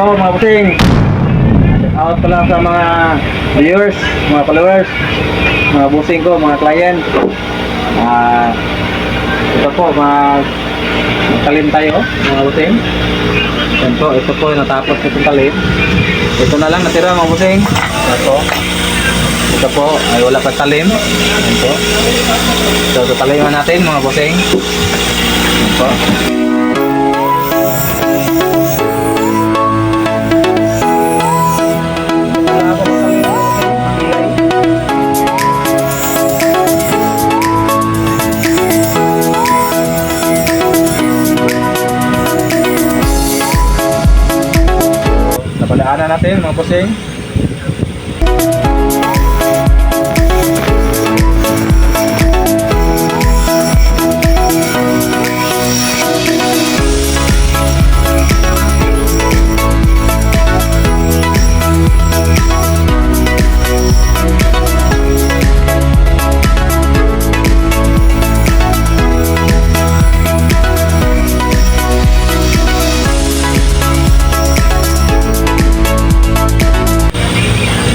po mga bossing. Out pa lang sa mga viewers, mga followers, mga bossing ko, mga client. Ito po, magtalim tayo mga bossing. Yan po, ito po natapos itong talim. Ito na lang natira mga bossing. Ito po ay wala pa talim. Yan po. So taliman natin mga bossing. Yan po. Napalaanan natin mga bossing.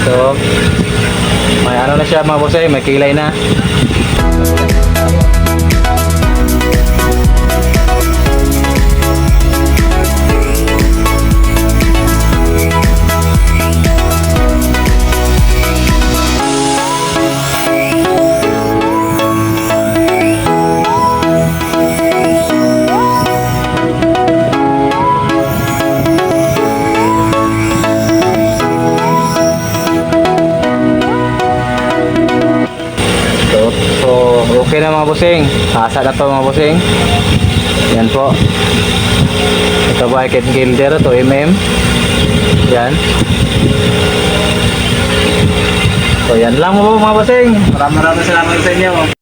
So, may ano na siya mga bossing, may kilay na. Okay na mga bossing, asa na to mga bossing. Yan po. Ito ba ay kit gilder to mm. Yan. So yan lang po mga bossing. Maraming salamat sa inyo.